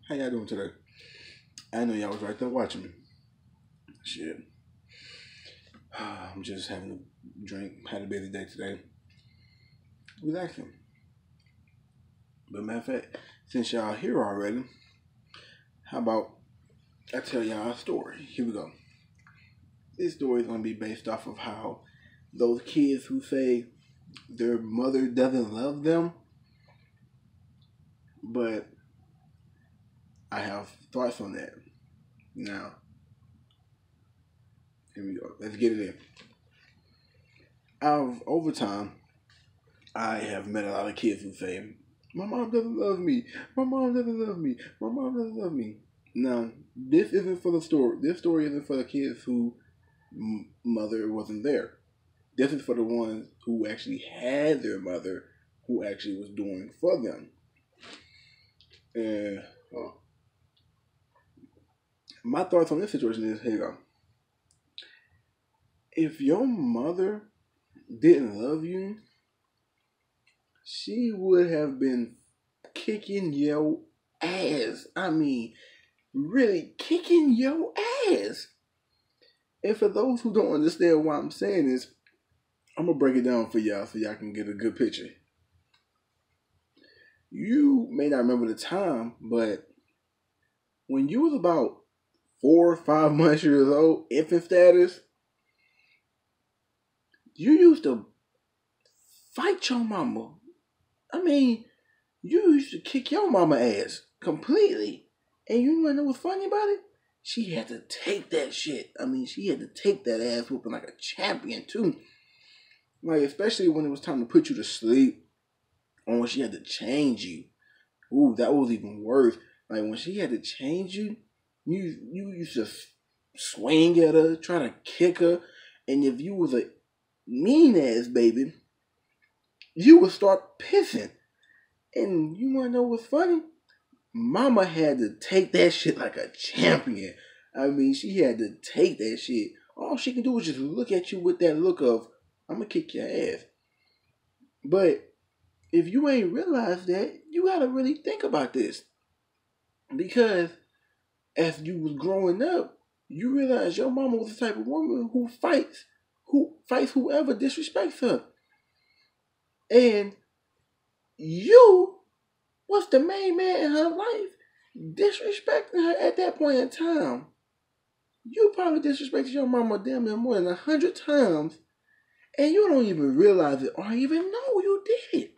How y'all doing today? I know y'all was right there watching me. Shit. I'm just having a drink. Had a busy day today. Relaxing. But matter of fact, since y'all here already, how about I tell y'all a story? Here we go. This story is going to be based off of how those kids who say their mother doesn't love them, but I have thoughts on that. Now, here we go. Let's get it in. Over time, I have met a lot of kids who say, my mom doesn't love me. My mom doesn't love me. My mom doesn't love me. Now, this isn't for the story. This story isn't for the kids who mother wasn't there. This is for the ones who actually had their mother who actually was doing for them. And my thoughts on this situation is, here you go. If your mother didn't love you, she would have been kicking your ass. I mean, really kicking your ass. And for those who don't understand why I'm saying this, I'm going to break it down for y'all so y'all can get a good picture. You may not remember the time, but when you was about 4 or 5 months years old, infant status, you used to fight your mama. I mean, you used to kick your mama ass completely. And you want to know what's funny about it? She had to take that shit. I mean, she had to take that ass whooping like a champion too. Like, especially when it was time to put you to sleep, or when she had to change you. Ooh, that was even worse. Like, when she had to change you, you used to swing at her, try to kick her. And if you was a mean ass baby, you would start pissing. And you want to know what's funny? Mama had to take that shit like a champion. I mean, she had to take that shit. All she can do is just look at you with that look of, I'm going to kick your ass. But if you ain't realized that, you got to really think about this. Because as you was growing up, you realize your mama was the type of woman who fights whoever disrespects her. And you was the main man in her life, disrespecting her at that point in time. You probably disrespected your mama damn near more than 100 times, and you don't even realize it or even know you did it.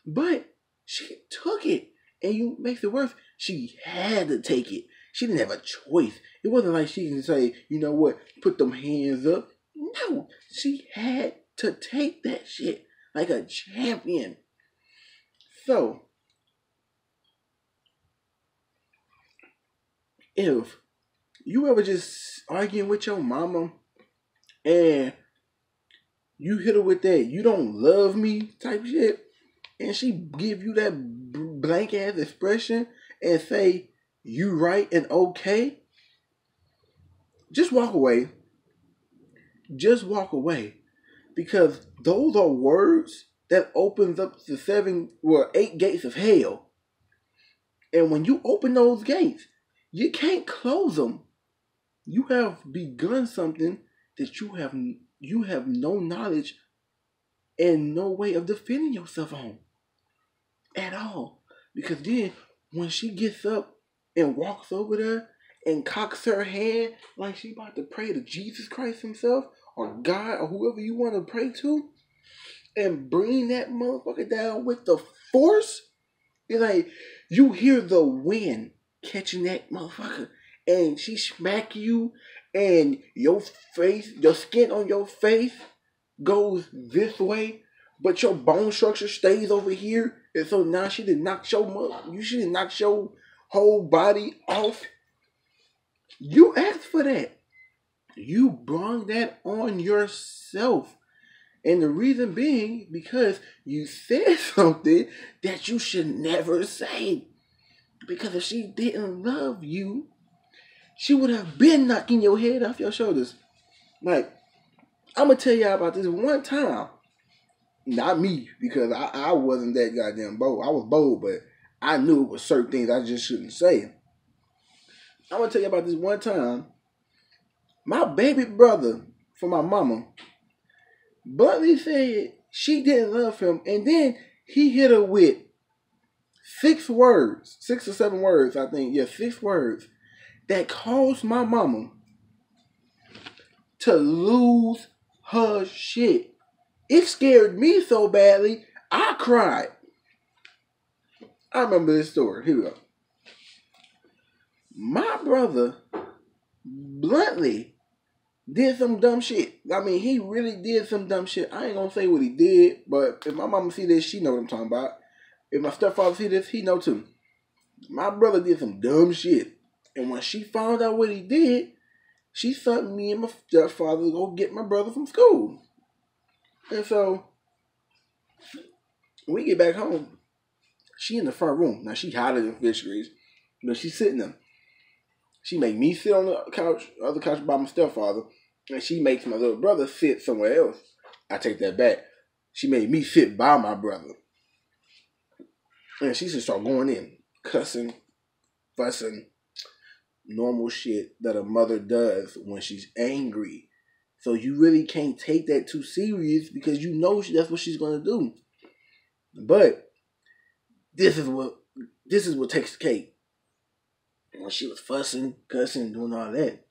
But she took it, and you makes it worse. She had to take it. She didn't have a choice. It wasn't like she can say, you know what, put them hands up. No, she had to take that shit like a champion. So, if you ever just arguing with your mama and you hit her with that "you don't love me" type shit, and she give you that blank ass expression and say you right and okay, just walk away. Just walk away. Because those are words that opens up the 8 gates of hell. And when you open those gates, you can't close them. You have begun something that you have no knowledge and no way of defending yourself on at all. Because then when she gets up and walks over there and cocks her hand like she about to pray to Jesus Christ himself or God or whoever you want to pray to, and bring that motherfucker down with the force, it's like you hear the wind catching that motherfucker, and she smack you, and your face, the skin on your face goes this way, but your bone structure stays over here, and so now she did knock your whole body off. You asked for that. You brought that on yourself. And the reason being because you said something that you should never say. Because if she didn't love you, she would have been knocking your head off your shoulders. Like, I'm going to tell y'all about this one time. Not me, because I wasn't that goddamn bold. I was bold, but I knew it was certain things I just shouldn't say. I'm gonna tell you about this one time. My baby brother for my mama bluntly said she didn't love him, and then he hit her with 6 words, 6 or 7 words, I think. Yeah, 6 words that caused my mama to lose her shit. It scared me so badly, I cried. I remember this story. Here we go. My brother bluntly did some dumb shit. I mean, he really did some dumb shit. I ain't gonna say what he did, but if my mama see this, she know what I'm talking about. If my stepfather see this, he know too. My brother did some dumb shit. And when she found out what he did, she sent me and my stepfather to go get my brother from school. And so, when we get back home, she in the front room. Now, she hotter than fish grease. But she's sitting there. She make me sit on the couch, other couch by my stepfather. And she makes my little brother sit somewhere else. I take that back. She made me sit by my brother. And she just started going in. Cussing, fussing. Normal shit that a mother does when she's angry. So you really can't take that too serious because you know that's what she's going to do. But this is what takes the cake. When she was fussing, cussing, doing all that.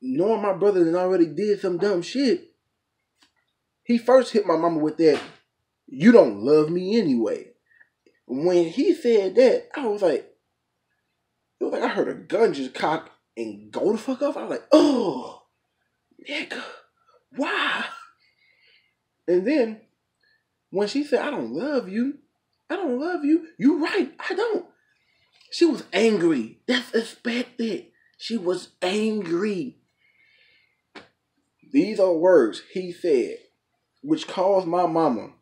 Knowing my brother had already did some dumb shit, he first hit my mama with that, "You don't love me anyway." When he said that, I was like, it was like I heard a gun just cock and go the fuck off. I was like, oh, nigga, why? And then when she said, I don't love you, you right, I don't. She was angry. That's expected. She was angry. These are words he said, which caused my mama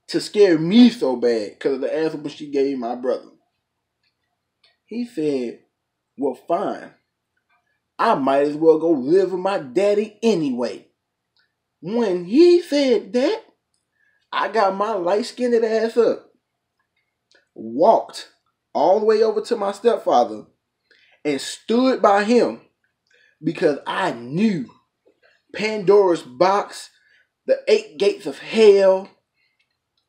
to scare me so bad because of the answer when she gave my brother. He said, well, fine. I might as well go live with my daddy anyway. When he said that, I got my light-skinned ass up, walked all the way over to my stepfather, and stood by him because I knew Pandora's box, the 8 gates of hell,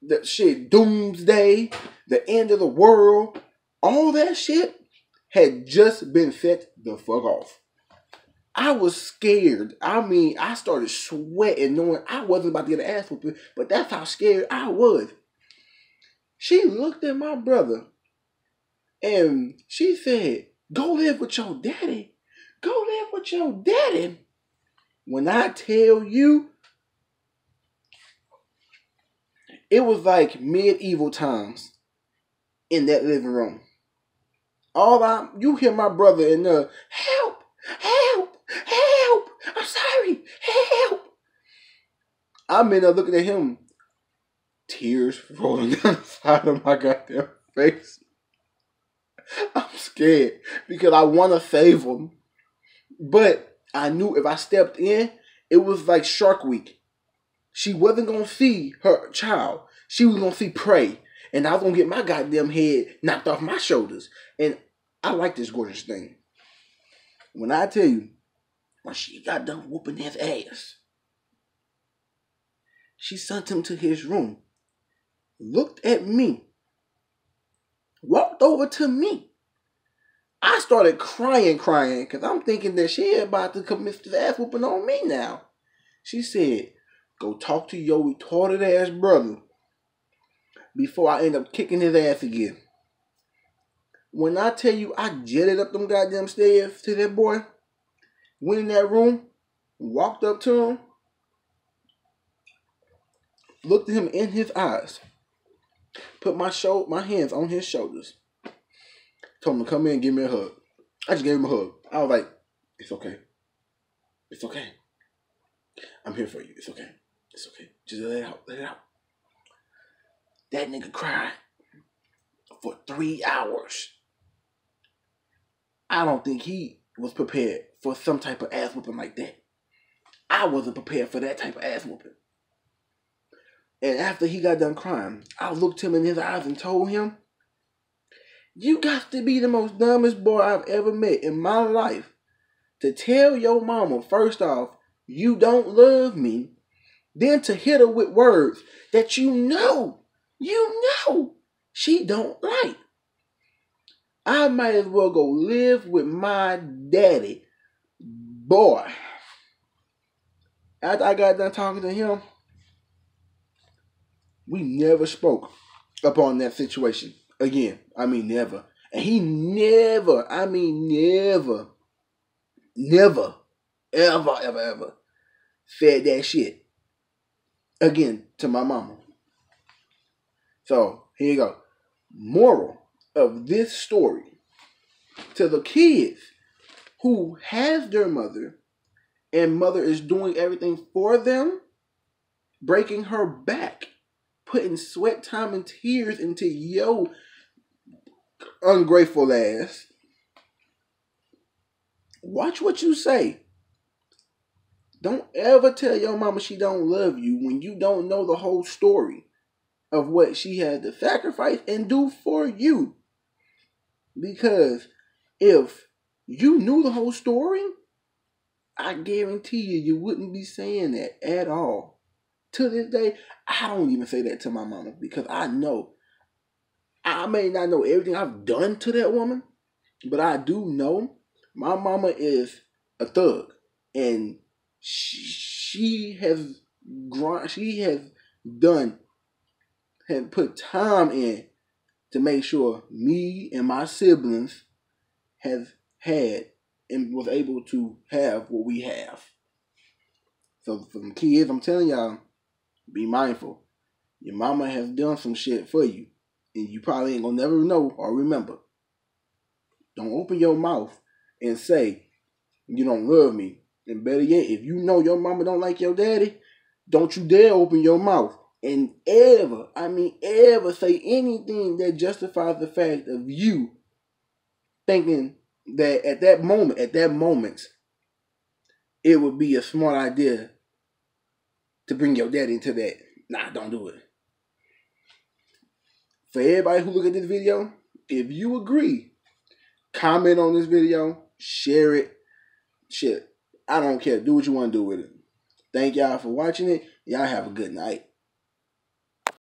the shit, doomsday, the end of the world, all that shit had just been set the fuck off. I was scared. I mean, I started sweating knowing I wasn't about to get an ass whooping, but that's how scared I was. She looked at my brother and she said, go live with your daddy. Go live with your daddy. When I tell you, it was like medieval times in that living room. You hear my brother in there, help, help, help, I'm sorry, help. I'm in there looking at him, tears rolling down the side of my goddamn face. I'm scared because I want to save him. But I knew if I stepped in, it was like Shark Week. She wasn't going to see her child. She was going to see prey. And I was going to get my goddamn head knocked off my shoulders. And I like this gorgeous thing. When I tell you, when she got done whooping his ass, she sent him to his room, looked at me, walked over to me. I started crying because I'm thinking that she about to commit this ass whooping on me now. She said, go talk to your retarded ass brother before I end up kicking his ass again. When I tell you I jetted up them goddamn stairs to that boy, went in that room, walked up to him, looked at him in his eyes, put my hands on his shoulders, told him to come in and give me a hug. I just gave him a hug. I was like, it's okay. It's okay. I'm here for you. It's okay. It's okay. Just let it out. Let it out. That nigga cried for 3 hours. I don't think he was prepared for some type of ass whooping like that. I wasn't prepared for that type of ass whooping. And after he got done crying, I looked him in his eyes and told him, you got to be the most dumbest boy I've ever met in my life to tell your mama, first off, you don't love me, then to hit her with words that you know she don't like. I might as well go live with my daddy. Boy, after I got done talking to him, we never spoke upon that situation again. I mean, never. And he never, ever said that shit again to my mama. So, here you go. Moral of this story to the kids who has their mother and mother is doing everything for them, breaking her back, putting sweat, time, and tears into your ungrateful ass. Watch what you say. Don't ever tell your mama she don't love you when you don't know the whole story of what she had to sacrifice and do for you. Because if you knew the whole story, I guarantee you wouldn't be saying that at all. To this day, I don't even say that to my mama because I know. I may not know everything I've done to that woman, but I do know my mama is a thug. And she has put time in to make sure me and my siblings have had and was able to have what we have. So for the kids, I'm telling y'all, be mindful. Your mama has done some shit for you, and you probably ain't gonna never know or remember. Don't open your mouth and say you don't love me. And better yet, if you know your mama don't like your daddy, don't you dare open your mouth and ever say anything that justifies the fact of you thinking that at that moment, it would be a smart idea to bring your daddy into that. Nah, don't do it. For everybody who look at this video, if you agree, comment on this video, share it. Shit, I don't care. Do what you want to do with it. Thank y'all for watching it. Y'all have a good night.